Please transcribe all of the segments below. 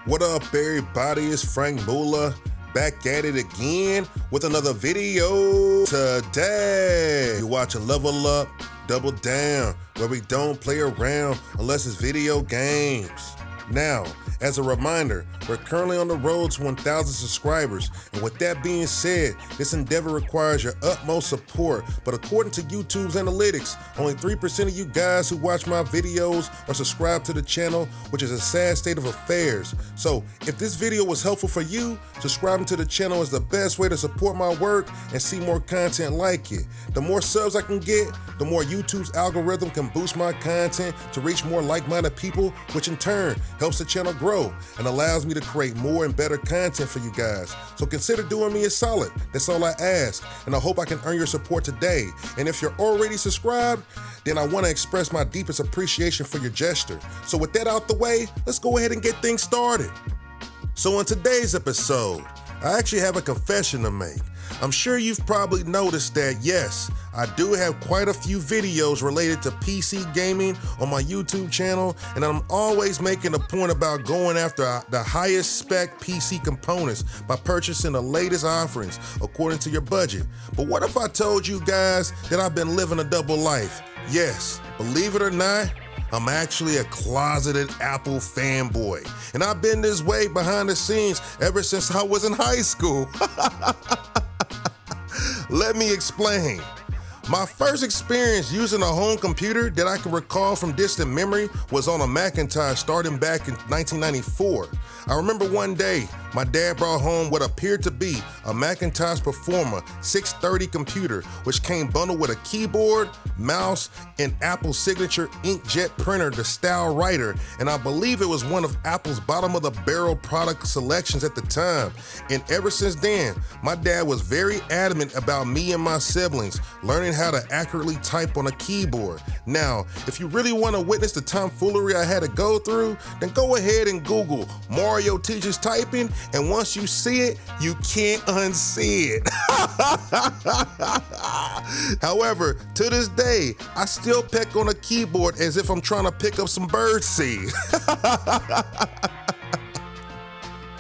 What up, everybody? It's Frank Mula back at it again with another video today. You're watching Level Up, Double Down, where we don't play around unless it's video games. Now, as a reminder, we're currently on the road to 1,000 subscribers, and with that being said, this endeavor requires your utmost support, but according to YouTube's analytics, only 3% of you guys who watch my videos are subscribed to the channel, which is a sad state of affairs. So, if this video was helpful for you, subscribing to the channel is the best way to support my work and see more content like it. The more subs I can get, the more YouTube's algorithm can boost my content to reach more like-minded people, which in turn helps the channel grow and allows me to create more and better content for you guys. So consider doing me a solid. That's all I ask, and I hope I can earn your support today. And if you're already subscribed, then I want to express my deepest appreciation for your gesture. So with that out the way, let's go ahead and get things started. So in today's episode, I actually have a confession to make. I'm sure you've probably noticed that, yes, I do have quite a few videos related to PC gaming on my YouTube channel, and I'm always making a point about going after the highest spec PC components by purchasing the latest offerings according to your budget. But what if I told you guys that I've been living a double life? Yes, believe it or not, I'm actually a closeted Apple fanboy, and I've been this way behind the scenes ever since I was in high school. Let me explain. My first experience using a home computer that I can recall from distant memory was on a Macintosh starting back in 1994. I remember one day, my dad brought home what appeared to be a Macintosh Performer 630 computer, which came bundled with a keyboard, mouse, and Apple's signature inkjet printer, the Style Writer, and I believe it was one of Apple's bottom-of-the-barrel product selections at the time. And ever since then, my dad was very adamant about me and my siblings learning how to accurately type on a keyboard. Now, if you really want to witness the tomfoolery I had to go through, then go ahead and Google Mario teaches typing, and once you see it, you can't unsee it. However, to this day, I still peck on a keyboard as if I'm trying to pick up some birdseed.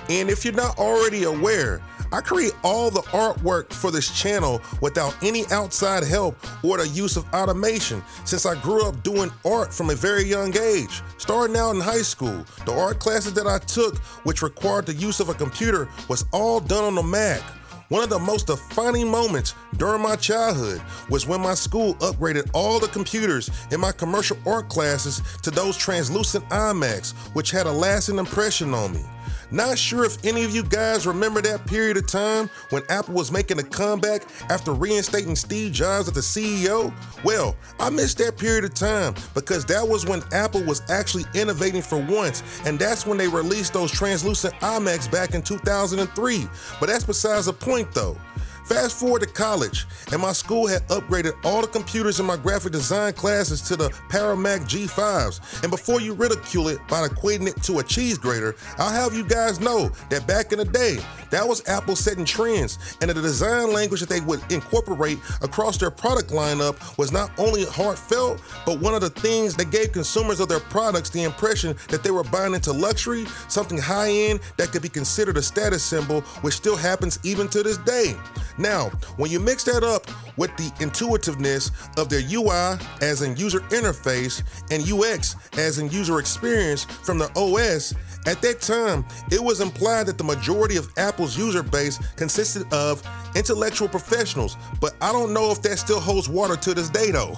And if you're not already aware, I create all the artwork for this channel without any outside help or the use of automation, since I grew up doing art from a very young age. Starting out in high school, the art classes that I took, which required the use of a computer, was all done on the Mac. One of the most defining moments during my childhood was when my school upgraded all the computers in my commercial art classes to those translucent iMacs, which had a lasting impression on me. Not sure if any of you guys remember that period of time when Apple was making a comeback after reinstating Steve Jobs as the CEO? Well, I missed that period of time because that was when Apple was actually innovating for once, and that's when they released those translucent iMacs back in 2003. But that's besides the point though. Fast forward to college, and my school had upgraded all the computers in my graphic design classes to the PowerMac G5s. And before you ridicule it by equating it to a cheese grater, I'll have you guys know that back in the day, that was Apple setting trends, and the design language that they would incorporate across their product lineup was not only heartfelt, but one of the things that gave consumers of their products the impression that they were buying into luxury, something high-end that could be considered a status symbol, which still happens even to this day. Now, when you mix that up with the intuitiveness of their UI as in user interface and UX as in user experience from the OS, at that time, it was implied that the majority of Apple's user base consisted of intellectual professionals, but I don't know if that still holds water to this day though.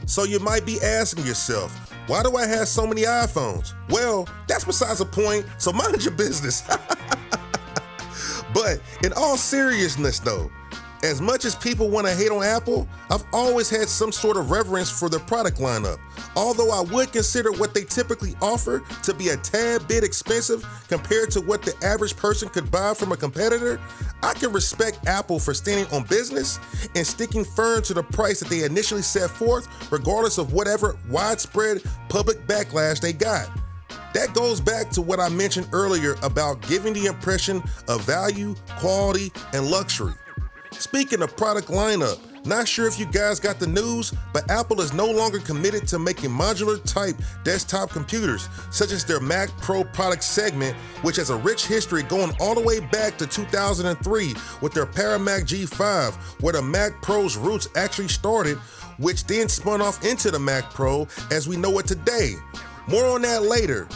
So you might be asking yourself, why do I have so many iPhones? Well, that's besides the point, so mind your business. But in all seriousness though, as much as people want to hate on Apple, I've always had some sort of reverence for their product lineup. Although I would consider what they typically offer to be a tad bit expensive compared to what the average person could buy from a competitor, I can respect Apple for standing on business and sticking firm to the price that they initially set forth, regardless of whatever widespread public backlash they got. That goes back to what I mentioned earlier about giving the impression of value, quality, and luxury. Speaking of product lineup, Not sure if you guys got the news, but Apple is no longer committed to making modular type desktop computers, such as their Mac Pro product segment, which has a rich history going all the way back to 2003 with their Paramac G5, where the Mac Pro's roots actually started, which then spun off into the Mac Pro as we know it today. More on that later.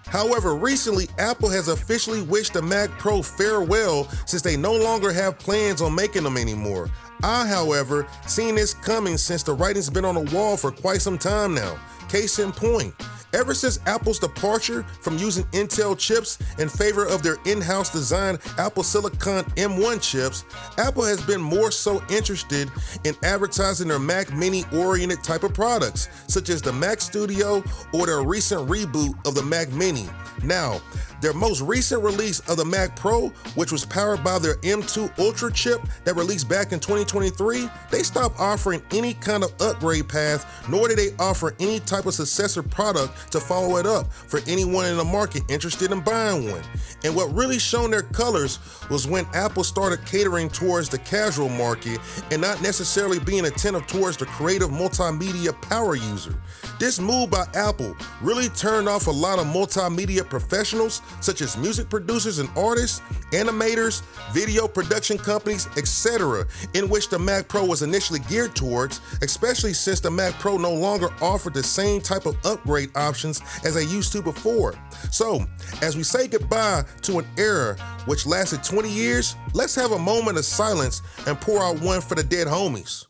However, recently, Apple has officially wished the Mac Pro farewell since they no longer have plans on making them anymore. I, however, seen this coming since the writing's been on the wall for quite some time now. Case in point, ever since Apple's departure from using Intel chips in favor of their in-house designed Apple Silicon M1 chips, Apple has been more so interested in advertising their Mac Mini-oriented type of products, such as the Mac Studio or their recent reboot of the Mac Mini. Now, their most recent release of the Mac Pro, which was powered by their M2 Ultra chip that released back in 2023, they stopped offering any kind of upgrade path, nor did they offer any type of successor product to follow it up for anyone in the market interested in buying one. And what really shone their colors was when Apple started catering towards the casual market and not necessarily being attentive towards the creative multimedia power user. This move by Apple really turned off a lot of multimedia professionals, such as music producers and artists, animators, video production companies, etc., in which the Mac Pro was initially geared towards, especially since the Mac Pro no longer offered the same type of upgrade options as they used to before. So, as we say goodbye to an era which lasted 20 years, let's have a moment of silence and pour out one for the dead homies.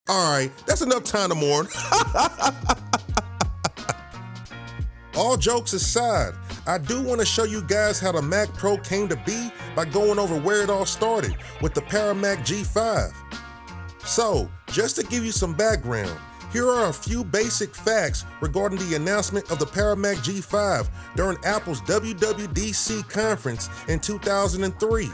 Alright, that's enough time to mourn. All jokes aside, I do want to show you guys how the Mac Pro came to be by going over where it all started with the Paramac G5. So, just to give you some background, here are a few basic facts regarding the announcement of the Paramac G5 during Apple's WWDC conference in 2003.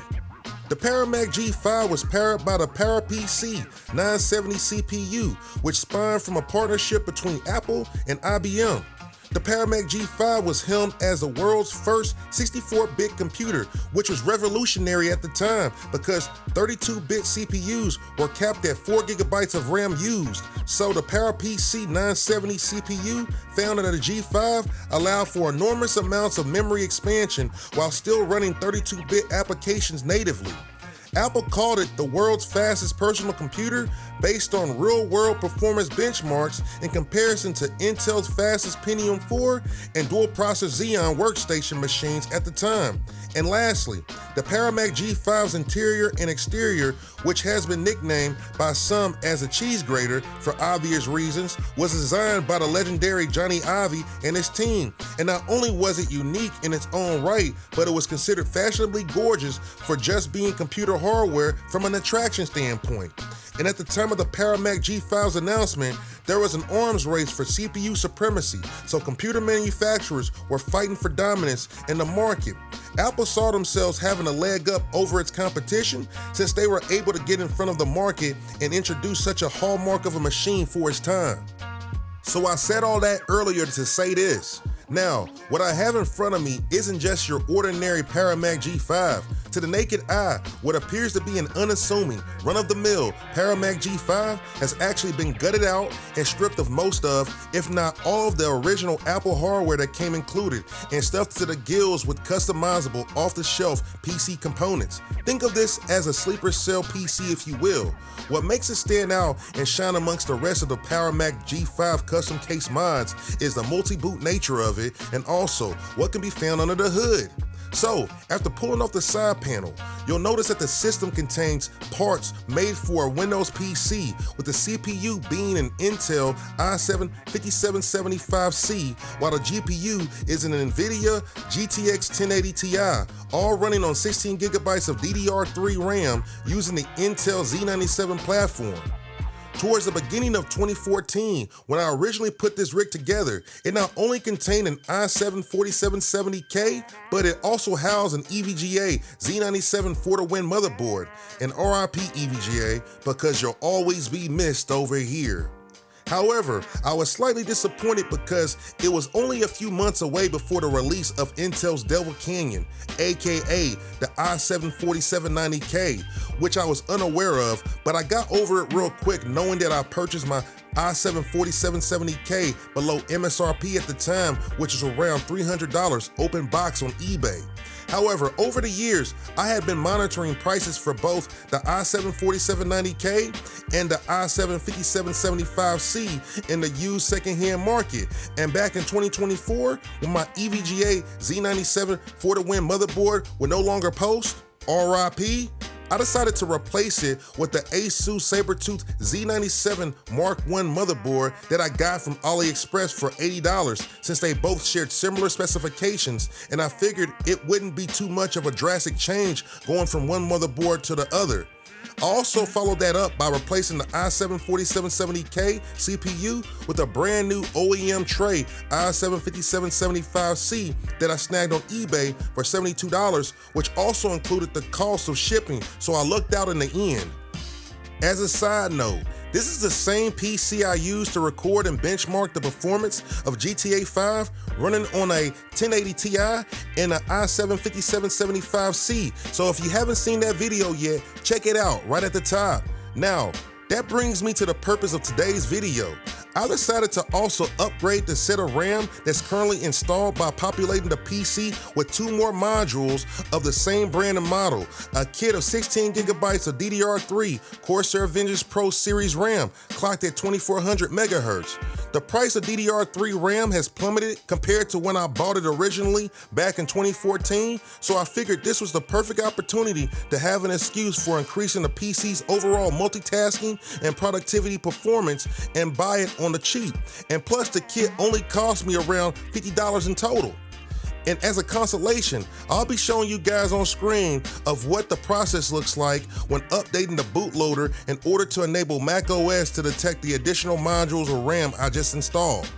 The Paramac G5 was powered by the PowerPC 970 CPU, which spawned from a partnership between Apple and IBM. The Paramac G5 was helmed as the world's first 64-bit computer, which was revolutionary at the time because 32-bit CPUs were capped at 4 GB of RAM used. So the PowerPC 970 CPU found in the G5 allowed for enormous amounts of memory expansion while still running 32-bit applications natively. Apple called it the world's fastest personal computer based on real-world performance benchmarks in comparison to Intel's fastest Pentium 4 and dual-processor Xeon workstation machines at the time. And lastly, the Paramac G5's interior and exterior, which has been nicknamed by some as a cheese grater for obvious reasons, was designed by the legendary Johnny Ive and his team. And not only was it unique in its own right, but it was considered fashionably gorgeous for just being computer hardware from an attraction standpoint. And at the time of the Paramac G5's announcement, there was an arms race for CPU supremacy, so computer manufacturers were fighting for dominance in the market. Apple saw themselves having a leg up over its competition since they were able to get in front of the market and introduce such a hallmark of a machine for its time. So I said all that earlier to say this. Now, what I have in front of me isn't just your ordinary Paramac G5. To the naked eye, what appears to be an unassuming, run-of-the-mill Paramac G5 has actually been gutted out and stripped of most of, if not all of the original Apple hardware that came included, and stuffed to the gills with customizable, off-the-shelf PC components. Think of this as a sleeper cell PC, if you will. What makes it stand out and shine amongst the rest of the Paramac G5 custom case mods is the multi-boot nature of it, and also what can be found under the hood. So, after pulling off the side panel, you'll notice that the system contains parts made for a Windows PC, with the CPU being an Intel i7 5775C, while the GPU is an NVIDIA GTX 1080 Ti, all running on 16 GB of DDR3 RAM using the Intel Z97 platform. Towards the beginning of 2014, when I originally put this rig together, it not only contained an i7 4770K, but it also housed an EVGA Z97 for-the-win motherboard, an RIP EVGA, because you'll always be missed over here. However, I was slightly disappointed because it was only a few months away before the release of Intel's Devil Canyon, aka the i7-4790K, which I was unaware of, but I got over it real quick knowing that I purchased my i7-4770K below MSRP at the time, which is around $300 open box on eBay. However, over the years, I had been monitoring prices for both the i7-4790K and the i7-5775C in the used secondhand market. And back in 2024, when my EVGA Z97 for the win motherboard would no longer post, RIP, I decided to replace it with the Asus Sabertooth Z97 Mark I motherboard that I got from AliExpress for $80 since they both shared similar specifications, and I figured it wouldn't be too much of a drastic change going from one motherboard to the other. I also followed that up by replacing the i7-4770K CPU with a brand new OEM tray i7-5775C that I snagged on eBay for $72, which also included the cost of shipping, so I lucked out in the end. As a side note, this is the same PC I used to record and benchmark the performance of GTA 5 running on a 1080 Ti and an i7-5775C. So if you haven't seen that video yet, check it out right at the top. Now, that brings me to the purpose of today's video. I decided to also upgrade the set of RAM that's currently installed by populating the PC with 2 more modules of the same brand and model, a kit of 16 gigabytes of DDR3 Corsair Vengeance Pro Series RAM clocked at 2400 megahertz. The price of DDR3 RAM has plummeted compared to when I bought it originally back in 2014, so I figured this was the perfect opportunity to have an excuse for increasing the PC's overall multitasking and productivity performance and buy it on the cheap. And plus the kit only cost me around $50 in total. And as a consolation, I'll be showing you guys on screen of what the process looks like when updating the bootloader in order to enable macOS to detect the additional modules of RAM I just installed.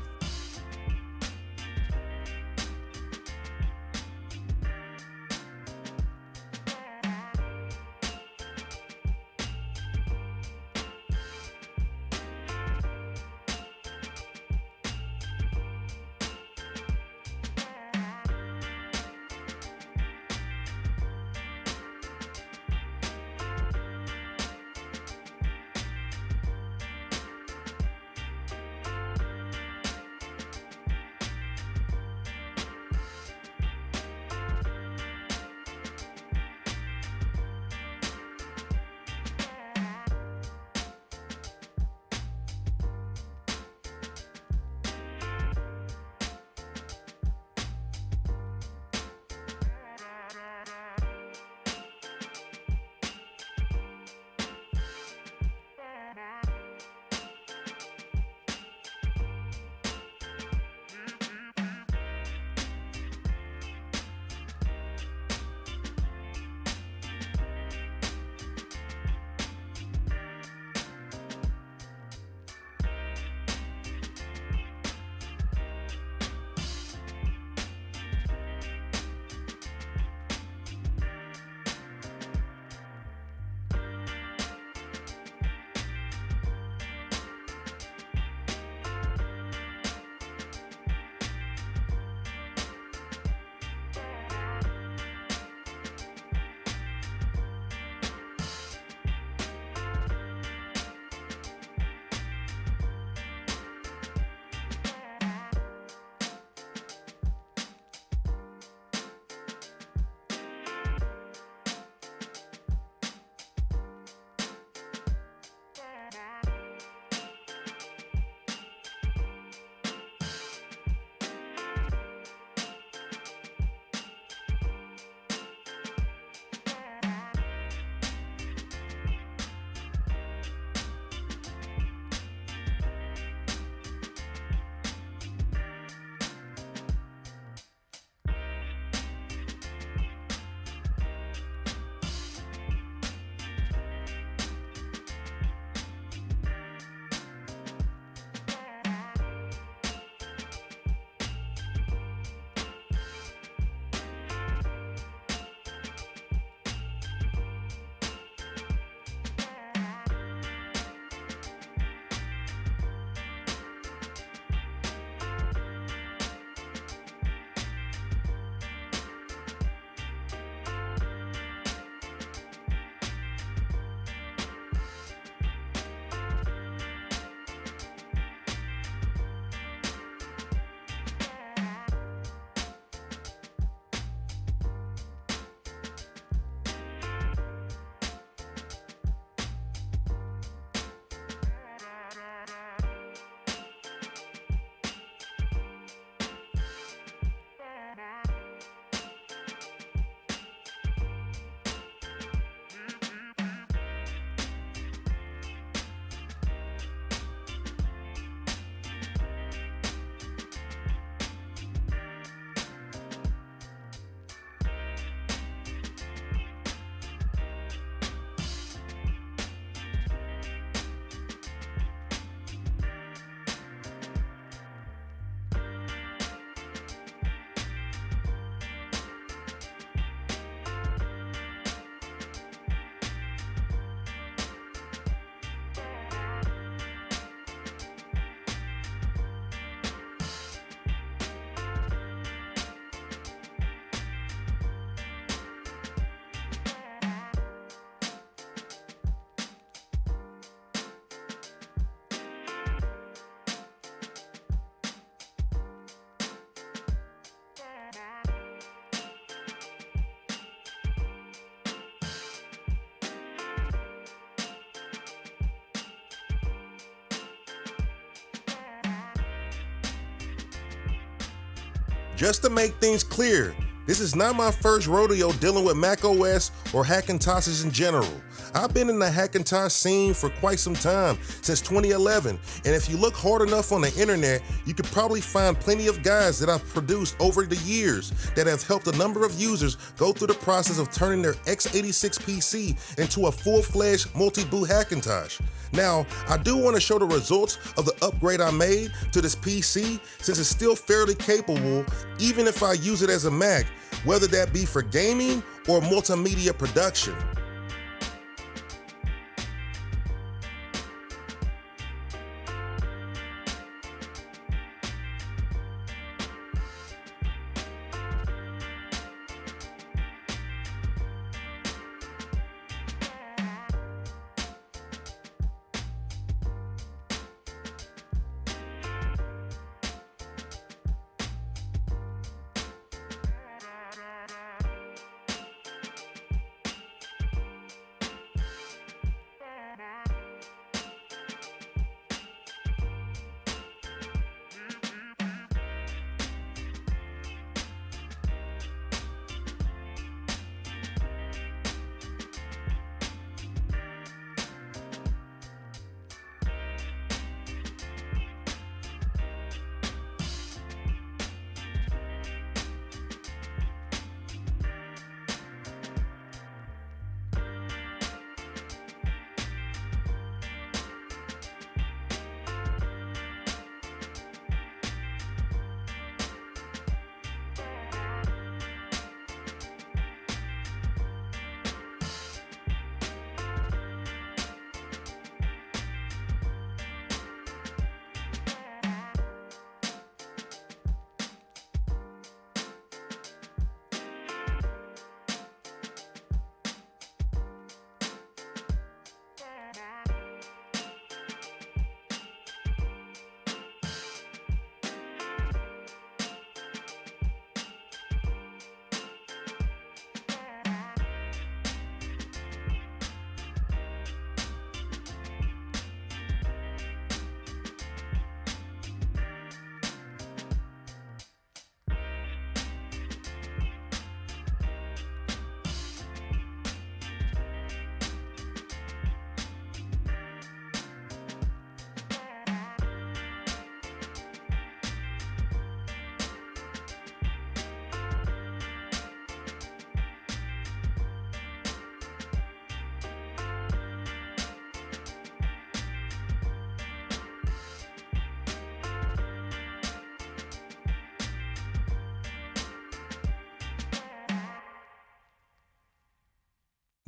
Just to make things clear, this is not my first rodeo dealing with macOS or Hackintoshes in general. I've been in the Hackintosh scene for quite some time, since 2011, and if you look hard enough on the internet, you could probably find plenty of guides that I've produced over the years that have helped a number of users go through the process of turning their x86 PC into a full-fledged multi-boot Hackintosh. Now, I do want to show the results of the upgrade I made to this PC since it's still fairly capable even if I use it as a Mac, whether that be for gaming or multimedia production.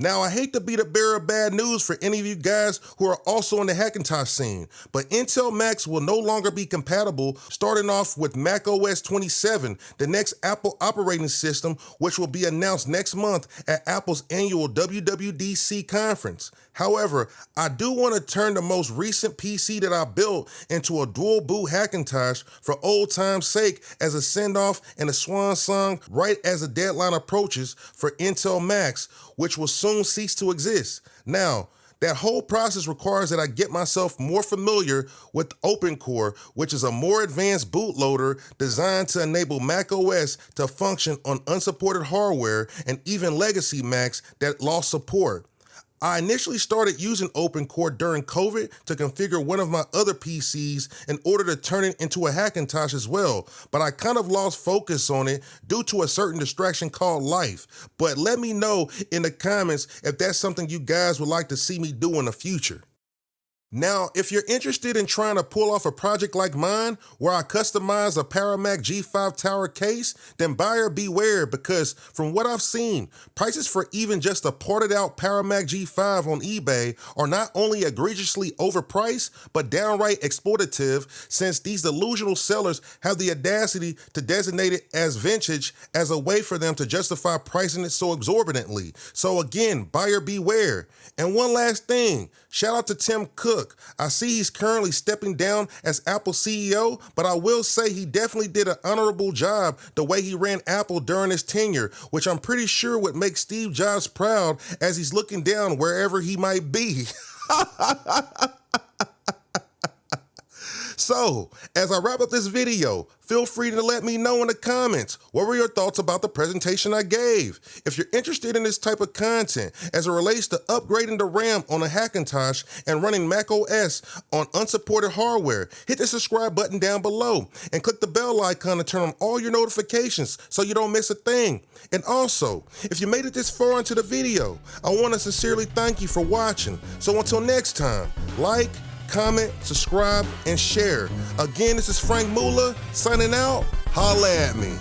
Now, I hate to be the bearer of bad news for any of you guys who are also in the Hackintosh scene, but Intel Macs will no longer be compatible starting off with macOS 27, the next Apple operating system, which will be announced next month at Apple's annual WWDC conference. However, I do want to turn the most recent PC that I built into a dual boot Hackintosh for old time's sake as a send-off and a swan song right as the deadline approaches for Intel Macs, which will soon cease to exist. Now, that whole process requires that I get myself more familiar with OpenCore, which is a more advanced bootloader designed to enable macOS to function on unsupported hardware and even legacy Macs that lost support. I initially started using OpenCore during COVID to configure one of my other PCs in order to turn it into a Hackintosh as well, but I kind of lost focus on it due to a certain distraction called life. But let me know in the comments if that's something you guys would like to see me do in the future. Now, if you're interested in trying to pull off a project like mine, where I customize a PowerMac G5 tower case, then buyer beware, because from what I've seen, prices for even just a ported out PowerMac G5 on eBay are not only egregiously overpriced, but downright exploitative, since these delusional sellers have the audacity to designate it as vintage as a way for them to justify pricing it so exorbitantly. So again, buyer beware. And one last thing, shout out to Tim Cook. I see he's currently stepping down as Apple CEO, but I will say he definitely did an honorable job the way he ran Apple during his tenure, which I'm pretty sure would make Steve Jobs proud as he's looking down wherever he might be. So, as I wrap up this video, feel free to let me know in the comments what were your thoughts about the presentation I gave. If you're interested in this type of content as it relates to upgrading the RAM on a Hackintosh and running macOS on unsupported hardware, hit the subscribe button down below and click the bell icon to turn on all your notifications so you don't miss a thing. And also, if you made it this far into the video, I want to sincerely thank you for watching. So until next time, like, comment, subscribe, and share. Again, this is Frank Muller signing out. Holla at me.